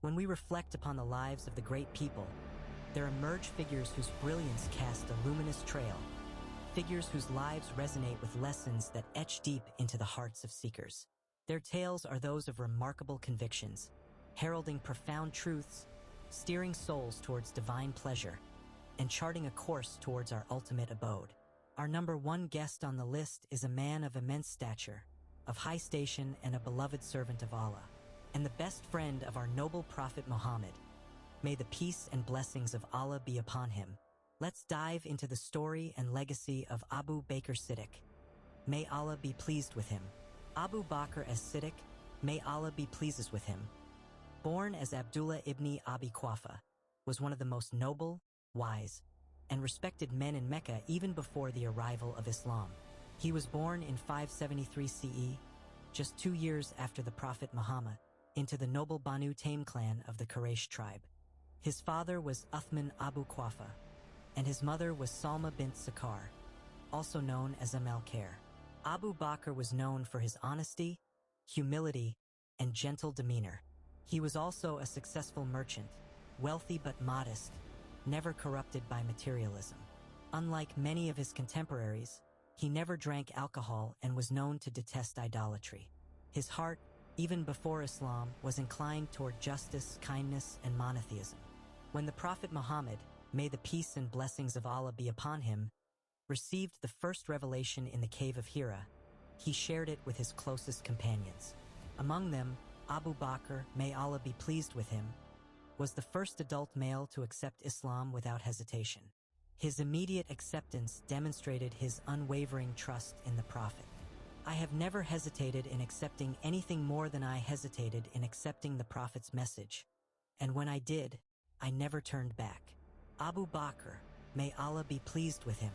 When we reflect upon the lives of the great people, there emerge figures whose brilliance cast a luminous trail, figures whose lives resonate with lessons that etch deep into the hearts of seekers. Their tales are those of remarkable convictions, heralding profound truths, steering souls towards divine pleasure, and charting a course towards our ultimate abode. Our number one guest on the list is a man of immense stature, of high station and a beloved servant of Allah, and the best friend of our noble Prophet Muhammad. May the peace and blessings of Allah be upon him. Let's dive into the story and legacy of Abu Bakr Siddiq. May Allah be pleased with him. Abu Bakr As-Siddiq, may Allah be pleased with him. Born as Abdullah ibn Abi Quafa, was one of the most noble, wise, and respected men in Mecca even before the arrival of Islam. He was born in 573 CE, just 2 years after the Prophet Muhammad, into the noble Banu Taym clan of the Quraysh tribe. His father was Uthman Abu Quafa, and his mother was Salma bint Sakar, also known as Khair. Abu Bakr was known for his honesty, humility, and gentle demeanor. He was also a successful merchant, wealthy but modest, never corrupted by materialism. Unlike many of his contemporaries, he never drank alcohol and was known to detest idolatry. His heart, even before Islam, was inclined toward justice, kindness, and monotheism. When the Prophet Muhammad, may the peace and blessings of Allah be upon him, received the first revelation in the cave of Hira, he shared it with his closest companions. Among them, Abu Bakr, may Allah be pleased with him, was the first adult male to accept Islam without hesitation. His immediate acceptance demonstrated his unwavering trust in the Prophet. I have never hesitated in accepting anything more than I hesitated in accepting the Prophet's message, and when I did, I never turned back. Abu Bakr, may Allah be pleased with him,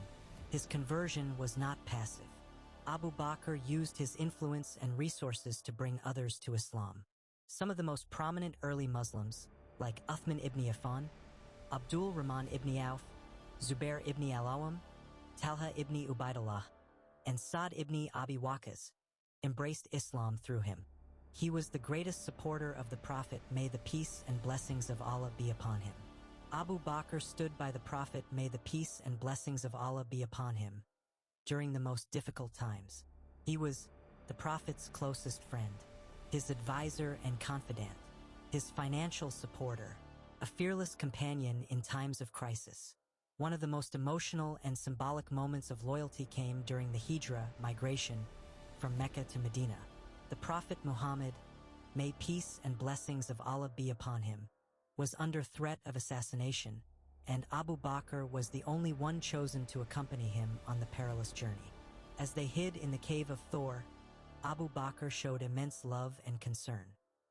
his conversion was not passive. Abu Bakr used his influence and resources to bring others to Islam. Some of the most prominent early Muslims, like Uthman ibn Affan, Abdul Rahman ibn Auf, Zubair ibn al-Awwam, Talha ibn Ubaidullah, and Sa'd ibn Abi Waqqas, embraced Islam through him. He was the greatest supporter of the Prophet, may the peace and blessings of Allah be upon him. Abu Bakr stood by the Prophet, may the peace and blessings of Allah be upon him, during the most difficult times. He was the Prophet's closest friend, his advisor and confidant, his financial supporter, a fearless companion in times of crisis. One of the most emotional and symbolic moments of loyalty came during the Hijrah migration from Mecca to Medina. The Prophet Muhammad, may peace and blessings of Allah be upon him, was under threat of assassination, and Abu Bakr was the only one chosen to accompany him on the perilous journey. As they hid in the cave of Thawr, Abu Bakr showed immense love and concern.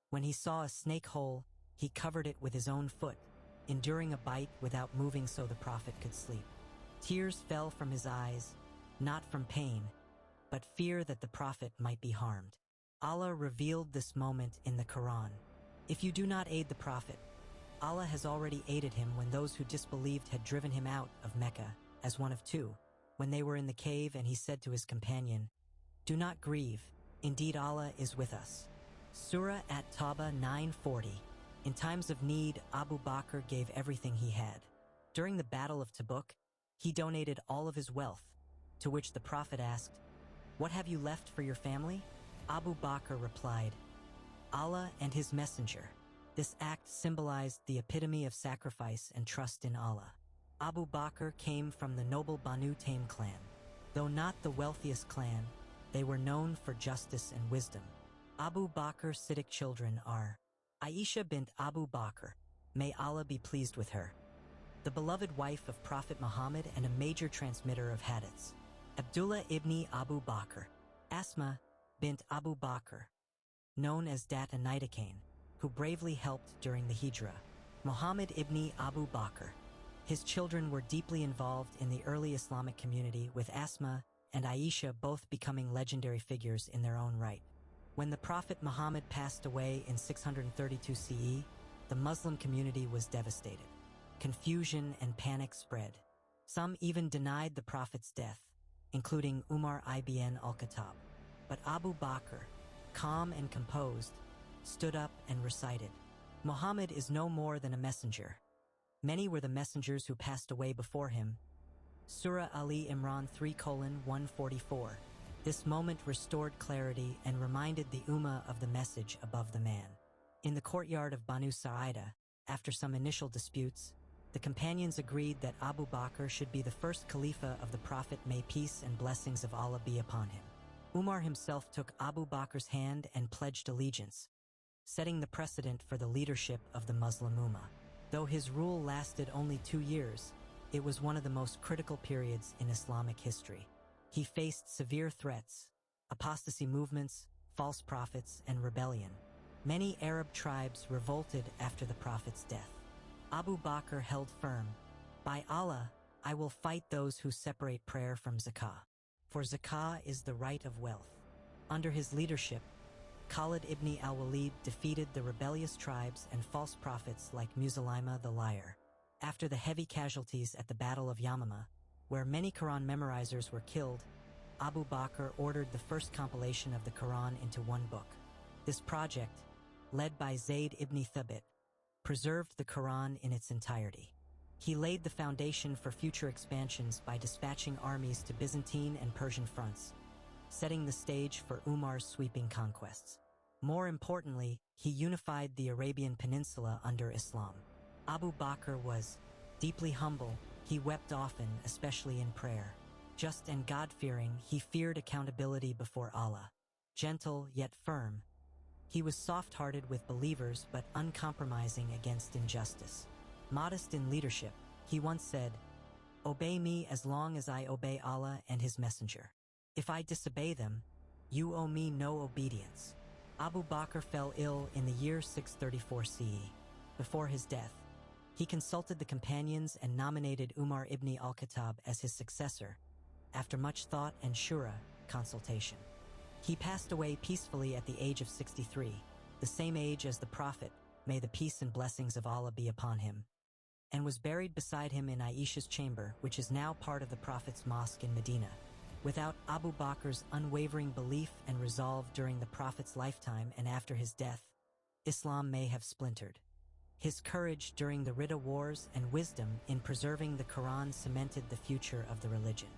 When he saw a snake hole, he covered it with his own foot, enduring a bite without moving so the Prophet could sleep. Tears fell from his eyes, not from pain, but fear that the Prophet might be harmed. Allah revealed this moment in the Quran. If you do not aid the Prophet, Allah has already aided him when those who disbelieved had driven him out of Mecca as one of two, when they were in the cave and he said to his companion, "Do not grieve, indeed Allah is with us." Surah At-Tawbah 9:40. In times of need, Abu Bakr gave everything he had. During the Battle of Tabuk, he donated all of his wealth, to which the Prophet asked, "What have you left for your family?" Abu Bakr replied, "Allah and His Messenger." This act symbolized the epitome of sacrifice and trust in Allah. Abu Bakr came from the noble Banu Taym clan. Though not the wealthiest clan, they were known for justice and wisdom. Abu Bakr Siddiq children are Aisha bint Abu Bakr, may Allah be pleased with her, the beloved wife of Prophet Muhammad and a major transmitter of hadiths. Abdullah ibn Abu Bakr, Asma bint Abu Bakr, known as Dat Nidakane, who bravely helped during the Hijrah. Muhammad ibn Abu Bakr. His children were deeply involved in the early Islamic community, with Asma and Aisha both becoming legendary figures in their own right. When the Prophet Muhammad passed away in 632 CE, the Muslim community was devastated. Confusion and panic spread. Some even denied the Prophet's death, including Umar ibn al-Khattab. But Abu Bakr, calm and composed, stood up and recited, Muhammad is no more than a messenger. Many were the messengers who passed away before him. Surah Ali Imran 3:144. This moment restored clarity and reminded the Ummah of the message above the man. In the courtyard of Banu Sa'ida, after some initial disputes, the companions agreed that Abu Bakr should be the first Khalifa of the Prophet, may peace and blessings of Allah be upon him. Umar himself took Abu Bakr's hand and pledged allegiance, setting the precedent for the leadership of the Muslim Ummah. Though his rule lasted only 2 years, it was one of the most critical periods in Islamic history. He faced severe threats, apostasy movements, false prophets, and rebellion. Many Arab tribes revolted after the Prophet's death. Abu Bakr held firm, "By Allah, I will fight those who separate prayer from zakah, for zakah is the right of wealth." Under his leadership, Khalid ibn al-Walid defeated the rebellious tribes and false prophets like Musaylima the liar. After the heavy casualties at the Battle of Yamama, where many Quran memorizers were killed, Abu Bakr ordered the first compilation of the Quran into one book. This project, led by Zayd ibn Thabit, preserved the Quran in its entirety. He laid the foundation for future expansions by dispatching armies to Byzantine and Persian fronts, setting the stage for Umar's sweeping conquests. More importantly, he unified the Arabian Peninsula under Islam. Abu Bakr was deeply humble. He wept often, especially in prayer. Just and God-fearing, he feared accountability before Allah. Gentle yet firm, he was soft-hearted with believers but uncompromising against injustice. Modest in leadership, he once said, "Obey me as long as I obey Allah and His Messenger. If I disobey them, you owe me no obedience." Abu Bakr fell ill in the year 634 CE. Before his death, he consulted the companions and nominated Umar ibn al-Khattab as his successor, after much thought and shura consultation. He passed away peacefully at the age of 63, the same age as the Prophet, may the peace and blessings of Allah be upon him, and was buried beside him in Aisha's chamber, which is now part of the Prophet's mosque in Medina. Without Abu Bakr's unwavering belief and resolve during the Prophet's lifetime and after his death, Islam may have splintered. His courage during the Ridda wars and wisdom in preserving the Quran cemented the future of the religion.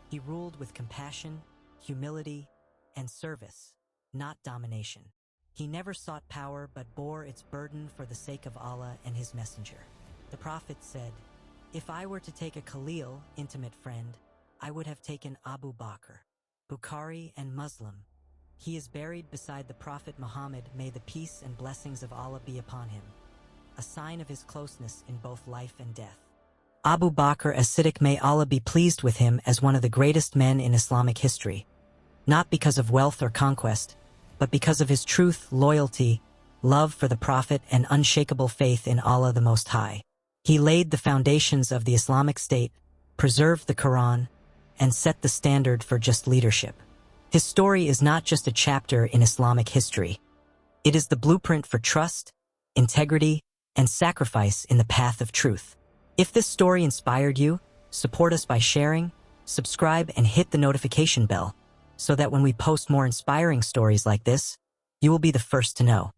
He ruled with compassion, humility, and service, not domination. He never sought power but bore its burden for the sake of Allah and His Messenger. The Prophet said, "If I were to take a Khalil, intimate friend, I would have taken Abu Bakr." Bukhari and Muslim. He is buried beside the Prophet Muhammad, may the peace and blessings of Allah be upon him, a sign of his closeness in both life and death. Abu Bakr As-Siddiq, may Allah be pleased with him, as one of the greatest men in Islamic history, not because of wealth or conquest, but because of his truth, loyalty, love for the Prophet, and unshakable faith in Allah the Most High. He laid the foundations of the Islamic State, preserved the Quran, and set the standard for just leadership. His story is not just a chapter in Islamic history. It is the blueprint for trust, integrity, and sacrifice in the path of truth. If this story inspired you, support us by sharing, subscribe, and hit the notification bell, so that when we post more inspiring stories like this, you will be the first to know.